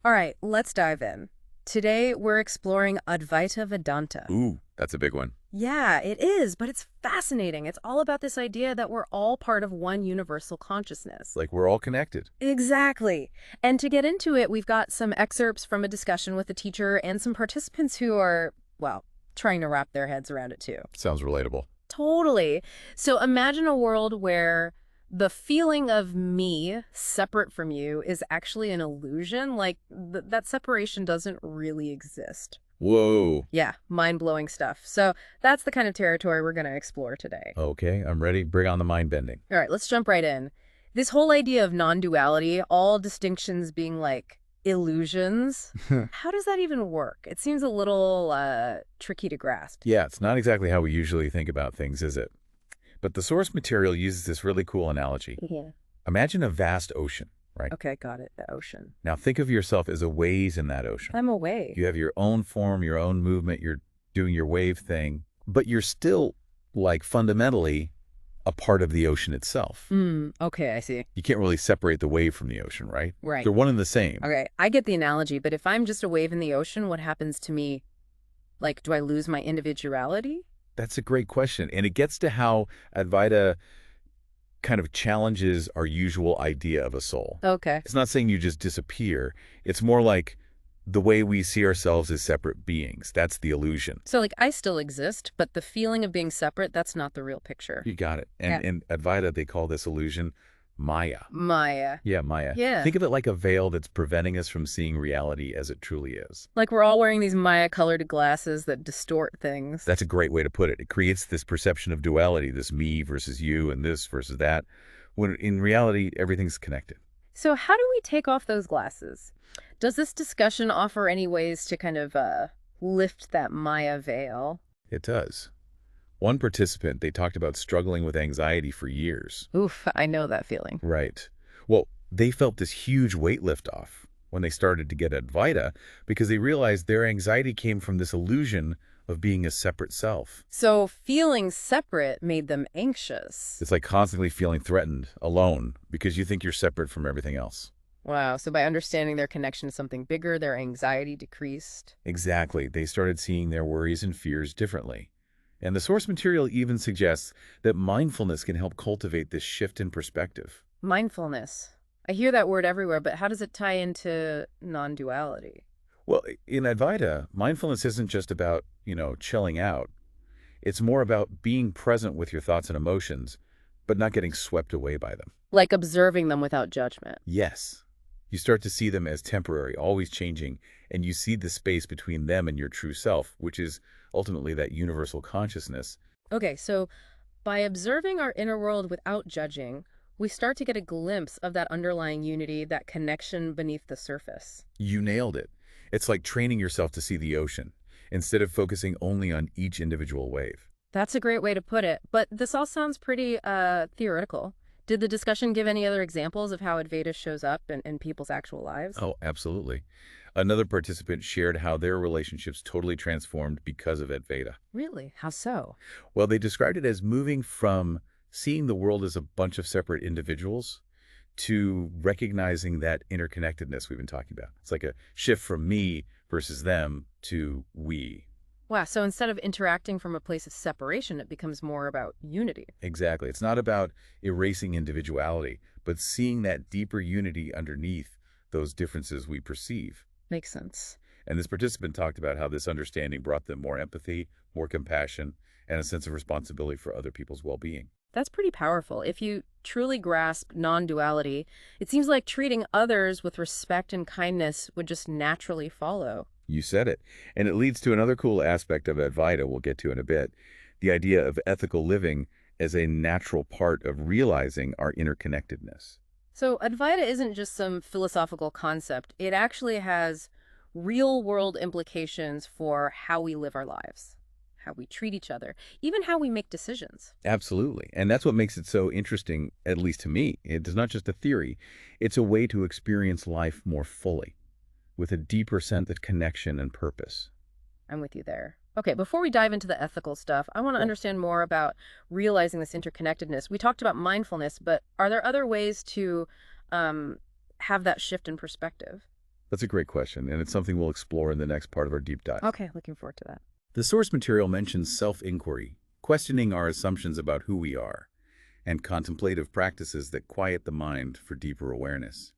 All right, let's dive in. Today, we're exploring Advaita Vedanta. Ooh, that's a big one. Yeah, it is, but it's fascinating. It's all about this idea that we're all part of one universal consciousness. Like we're all connected. Exactly. And to get into it, we've got some excerpts from a discussion with the teacher and some participants who are, well, trying to wrap their heads around it too. Sounds relatable. Totally. So imagine a world where the feeling of me separate from you is actually an illusion. Like that separation doesn't really exist. Whoa. Yeah, mind-blowing stuff. So that's the kind of territory we're going to explore today. Okay, I'm ready. Bring on the mind bending. All right, let's jump right in. This whole idea of non-duality, all distinctions being like illusions, how does that even work? It seems a little tricky to grasp. Yeah, it's not exactly how we usually think about things, is it? But the source material uses this really cool analogy. Yeah. Imagine a vast ocean, right? Okay, got it. The ocean. Now think of yourself as a wave in that ocean. I'm away. You have your own form, your own movement, you're doing your wave thing, but you're still, like, fundamentally a part of the ocean itself. Okay, I see. You can't really separate the wave from the ocean, right? Right. They're one and the same. Okay, I get the analogy, but if I'm just a wave in the ocean, what happens to me? Like, do I lose my individuality? That's a great question. And it gets to how Advaita kind of challenges our usual idea of a soul. Okay. It's not saying you just disappear. It's more like the way we see ourselves as separate beings. That's the illusion. So, like, I still exist, but the feeling of being separate, that's not the real picture. You got it. Yeah. And in Advaita, they call this illusion Maya. Maya. Yeah, Maya. Yeah. Think of it like a veil that's preventing us from seeing reality as it truly is. Like we're all wearing these Maya-colored glasses that distort things. That's a great way to put it. It creates this perception of duality, this me versus you and this versus that, when in reality, everything's connected. So how do we take off those glasses? Does this discussion offer any ways to kind of lift that Maya veil? It does. One participant, they talked about struggling with anxiety for years. Oof, I know that feeling. Right. Well, they felt this huge weight lift off when they started to get Advaita because they realized their anxiety came from this illusion of being a separate self. So feeling separate made them anxious. It's like constantly feeling threatened, alone, because you think you're separate from everything else. Wow, so by understanding their connection to something bigger, their anxiety decreased. Exactly. They started seeing their worries and fears differently. And the source material even suggests that mindfulness can help cultivate this shift in perspective. Mindfulness. I hear that word everywhere, but how does it tie into non-duality? Well, in Advaita, mindfulness isn't just about, chilling out. It's more about being present with your thoughts and emotions, but not getting swept away by them. Like observing them without judgment. Yes. You start to see them as temporary, always changing, and you see the space between them and your true self, which is ultimately that universal consciousness. Okay, so by observing our inner world without judging, we start to get a glimpse of that underlying unity, that connection beneath the surface. You nailed it. It's like training yourself to see the ocean, instead of focusing only on each individual wave. That's a great way to put it, but this all sounds pretty theoretical. Did the discussion give any other examples of how Advaita shows up in people's actual lives? Oh, absolutely. Another participant shared how their relationships totally transformed because of Advaita. Really? How so? Well, they described it as moving from seeing the world as a bunch of separate individuals to recognizing that interconnectedness we've been talking about. It's like a shift from me versus them to we. Wow, so instead of interacting from a place of separation, it becomes more about unity. Exactly. It's not about erasing individuality, but seeing that deeper unity underneath those differences we perceive. Makes sense. And this participant talked about how this understanding brought them more empathy, more compassion, and a sense of responsibility for other people's well-being. That's pretty powerful. If you truly grasp non-duality, it seems like treating others with respect and kindness would just naturally follow. You said it. And it leads to another cool aspect of Advaita we'll get to in a bit, the idea of ethical living as a natural part of realizing our interconnectedness. So Advaita isn't just some philosophical concept. It actually has real-world implications for how we live our lives, how we treat each other, even how we make decisions. Absolutely. And that's what makes it so interesting, at least to me. It is not just a theory. It's a way to experience life more fully, with a deeper sense of connection and purpose. I'm with you there. Okay, before we dive into the ethical stuff, I want to understand more about realizing this interconnectedness. We talked about mindfulness, but are there other ways to have that shift in perspective? That's a great question, and it's something we'll explore in the next part of our deep dive. Okay, looking forward to that. The source material mentions self-inquiry, questioning our assumptions about who we are, and contemplative practices that quiet the mind for deeper awareness.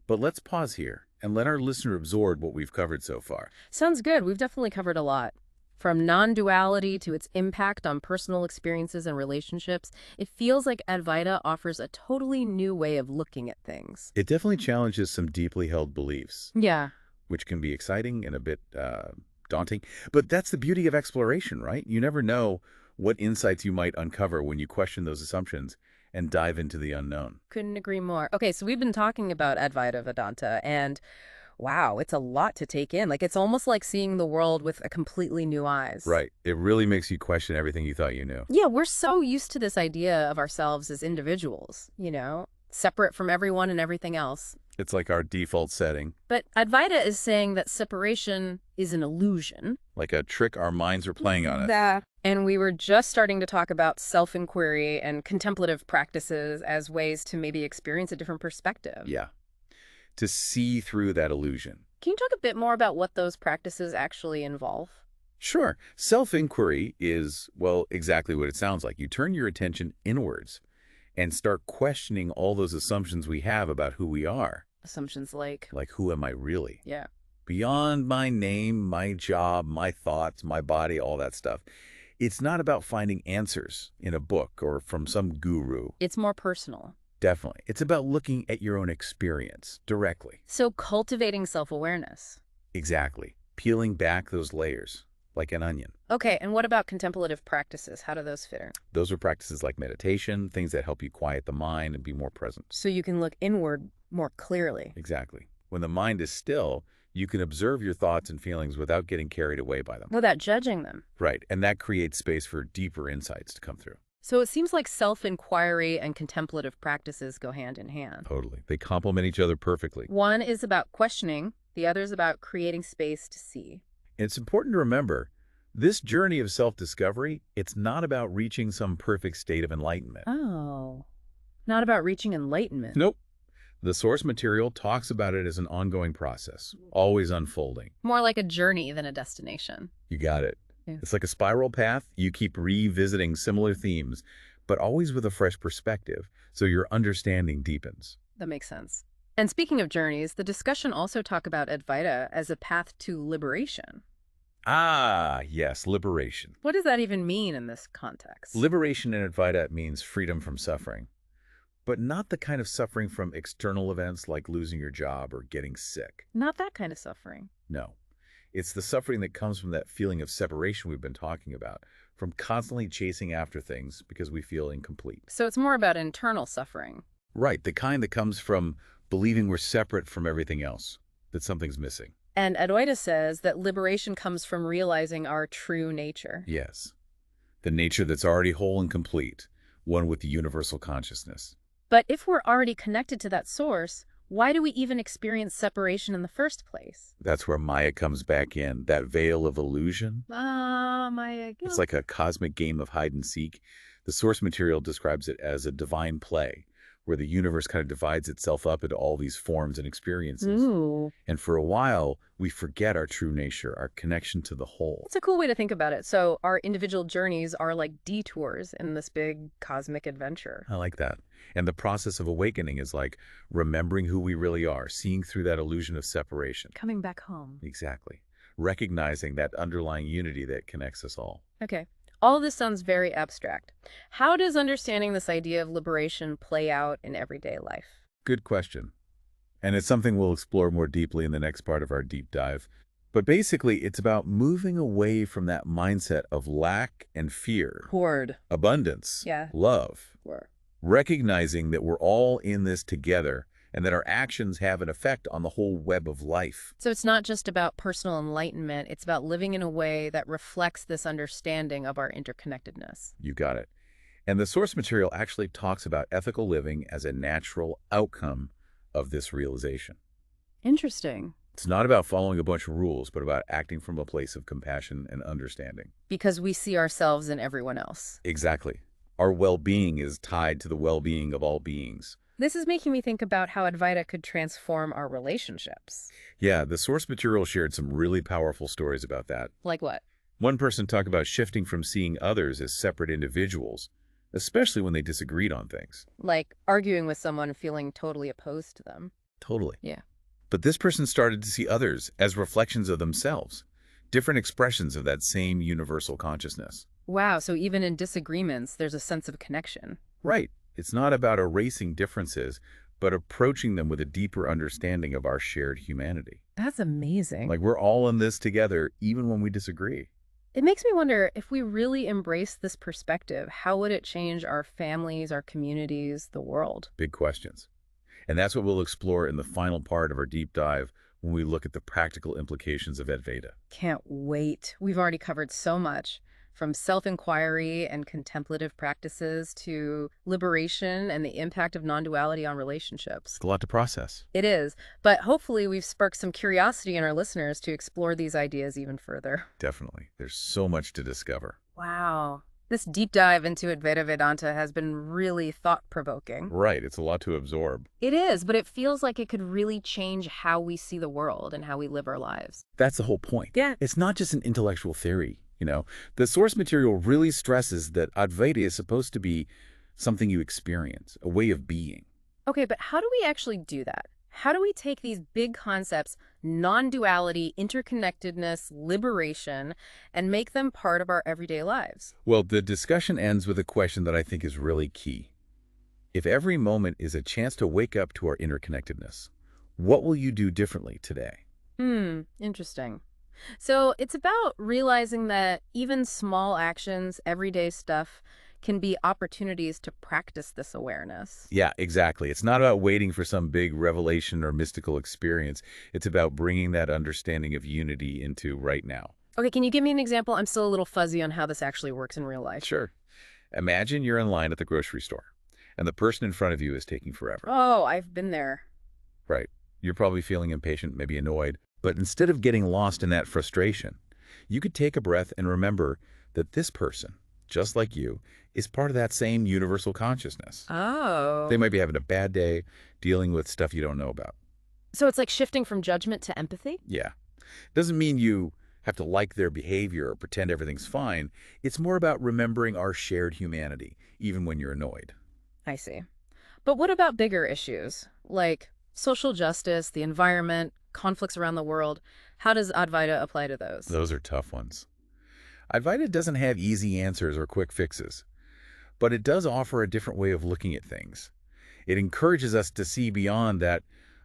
But let's pause here and let our listener absorb what we've covered so far. Sounds good. We've definitely covered a lot. From non-duality to its impact on personal experiences and relationships, it feels like Advaita offers a totally new way of looking at things. It definitely challenges some deeply held beliefs, Yeah. which can be exciting and a bit daunting. But that's the beauty of exploration, right? You never know what insights you might uncover when you question those assumptions and dive into the unknown. Couldn't agree more. Okay, so we've been talking about Advaita Vedanta, and wow, it's a lot to take in. Like, it's almost like seeing the world with a completely new eyes. Right. It really makes you question everything you thought you knew. Yeah, we're so used to this idea of ourselves as individuals, separate from everyone and everything else. It's like our default setting, But Advaita is saying that separation is an illusion. like a trick our minds are playing on us. And we were just starting to talk about self-inquiry and contemplative practices as ways to maybe experience a different perspective. Yeah. To see through that illusion. Can you talk a bit more about what those practices actually involve? Sure. Self-inquiry is, well, exactly what it sounds like. You turn your attention inwards and start questioning all those assumptions we have about who we are. Assumptions like, Like, who am I really? yeah. Beyond my name, my job, my thoughts, my body, all that stuff. It's not about finding answers in a book or from some guru. It's more personal. Definitely. It's about looking at your own experience directly. So cultivating self-awareness. Exactly. Peeling back those layers, like an onion. Okay, and what about contemplative practices? How do those fit in? Those are practices like meditation, things that help you quiet the mind and be more present. So you can look inward more clearly. Exactly. When the mind is still, you can observe your thoughts and feelings without getting carried away by them. Without judging them. Right. And that creates space for deeper insights to come through. So it seems like self-inquiry and contemplative practices go hand in hand. Totally. They complement each other perfectly. One is about questioning, the other is about creating space to see. And it's important to remember, this journey of self-discovery, it's not about reaching some perfect state of enlightenment. Oh, not about reaching enlightenment. Nope. The source material talks about it as an ongoing process, always unfolding. More like a journey than a destination. You got it. Yeah. It's like a spiral path. You keep revisiting similar themes, but always with a fresh perspective, so your understanding deepens. That makes sense. And speaking of journeys, the discussion also talk about Advaita as a path to liberation. Ah, yes, liberation. What does that even mean in this context? Liberation in Advaita means freedom from suffering, but not the kind of suffering from external events like losing your job or getting sick. Not that kind of suffering. No. It's the suffering that comes from that feeling of separation we've been talking about, from constantly chasing after things because we feel incomplete. So it's more about internal suffering. Right, the kind that comes from believing we're separate from everything else, that something's missing. And Advaita says that liberation comes from realizing our true nature. Yes, the nature that's already whole and complete, one with the universal consciousness. But if we're already connected to that source, why do we even experience separation in the first place? That's where Maya comes back in, that veil of illusion. Maya. It's like a cosmic game of hide and seek. The source material describes it as a divine play, where the universe kind of divides itself up into all these forms and experiences. Ooh. And for a while, we forget our true nature, our connection to the whole. It's a cool way to think about it. So our individual journeys are like detours in this big cosmic adventure. I like that. And the process of awakening is like remembering who we really are, seeing through that illusion of separation. Coming back home. Exactly. Recognizing that underlying unity that connects us all. Okay. All of this sounds very abstract. How does understanding this idea of liberation play out in everyday life? Good question. And it's something we'll explore more deeply in the next part of our deep dive. But basically, it's about moving away from that mindset of lack and fear, Hoard. abundance, Yeah. love, Or recognizing that we're all in this together and that our actions have an effect on the whole web of life. So it's not just about personal enlightenment, it's about living in a way that reflects this understanding of our interconnectedness. You got it. And the source material actually talks about ethical living as a natural outcome of this realization. Interesting. It's not about following a bunch of rules, but about acting from a place of compassion and understanding. Because we see ourselves in everyone else. Exactly. Our well-being is tied to the well-being of all beings. This is making me think about how Advaita could transform our relationships. Yeah, the source material shared some really powerful stories about that. Like what? One person talked about shifting from seeing others as separate individuals, especially when they disagreed on things. Like arguing with someone and feeling totally opposed to them. Totally. Yeah. But this person started to see others as reflections of themselves, different expressions of that same universal consciousness. Wow, so even in disagreements, there's a sense of connection. Right. It's not about erasing differences, but approaching them with a deeper understanding of our shared humanity. That's amazing. Like we're all in this together, even when we disagree. It makes me wonder, if we really embrace this perspective, how would it change our families, our communities, the world? Big questions. And that's what we'll explore in the final part of our deep dive when we look at the practical implications of Advaita. Can't wait. We've already covered so much, from self-inquiry and contemplative practices to liberation and the impact of non-duality on relationships. It's a lot to process. It is, but hopefully we've sparked some curiosity in our listeners to explore these ideas even further. Definitely. There's so much to discover. Wow. This deep dive into Advaita Vedanta has been really thought-provoking. Right. It's a lot to absorb. It is, but it feels like it could really change how we see the world and how we live our lives. That's the whole point. Yeah. It's not just an intellectual theory. The source material really stresses that Advaita is supposed to be something you experience, a way of being. Okay, but how do we actually do that? How do we take these big concepts, non-duality, interconnectedness, liberation, and make them part of our everyday lives? Well, the discussion ends with a question that I think is really key. If every moment is a chance to wake up to our interconnectedness, what will you do differently today? Interesting. So it's about realizing that even small actions, everyday stuff, can be opportunities to practice this awareness. Yeah, exactly. It's not about waiting for some big revelation or mystical experience. It's about bringing that understanding of unity into right now. Okay, can you give me an example? I'm still a little fuzzy on how this actually works in real life. Sure. Imagine you're in line at the grocery store, and the person in front of you is taking forever. Oh, I've been there. Right. You're probably feeling impatient, maybe annoyed. But instead of getting lost in that frustration, you could take a breath and remember that this person, just like you, is part of that same universal consciousness. Oh. They might be having a bad day, dealing with stuff you don't know about. So it's like shifting from judgment to empathy? Yeah. Doesn't mean you have to like their behavior or pretend everything's fine. It's more about remembering our shared humanity, even when you're annoyed. I see. But what about bigger issues, like social justice, the environment, conflicts around the world? How does Advaita apply to those? Those are tough ones. Advaita doesn't have easy answers or quick fixes, but it does offer a different way of looking at things. It encourages us to see beyond that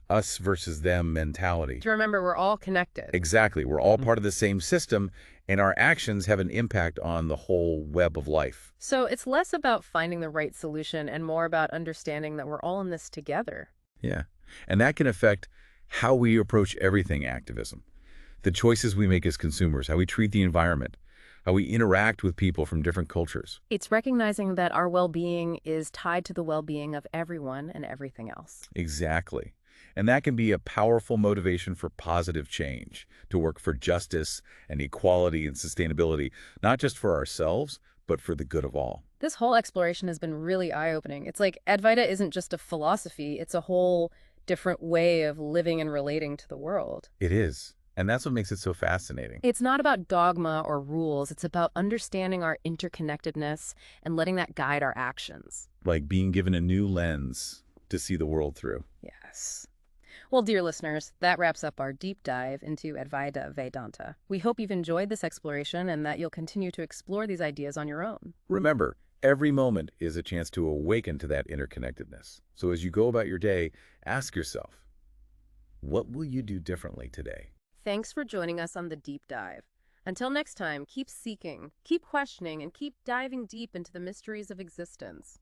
us versus them mentality. To remember we're all connected. Exactly. We're all part of the same system, and our actions have an impact on the whole web of life. So it's less about finding the right solution and more about understanding that we're all in this together. Yeah. And that can affect how we approach everything activism, the choices we make as consumers, how we treat the environment, how we interact with people from different cultures. It's recognizing that our well-being is tied to the well-being of everyone and everything else. Exactly. And that can be a powerful motivation for positive change, to work for justice and equality and sustainability, not just for ourselves, but for the good of all. This whole exploration has been really eye-opening. It's like Advaita isn't just a philosophy, it's a whole different way of living and relating to the world. It is. And that's what makes it so fascinating. It's not about dogma or rules. It's about understanding our interconnectedness and letting that guide our actions. Like being given a new lens to see the world through. Yes. Well, dear listeners, that wraps up our deep dive into Advaita Vedanta. We hope you've enjoyed this exploration and that you'll continue to explore these ideas on your own. Remember, every moment is a chance to awaken to that interconnectedness. So as you go about your day, ask yourself, what will you do differently today? Thanks for joining us on the deep dive. Until next time, keep seeking, keep questioning, and keep diving deep into the mysteries of existence.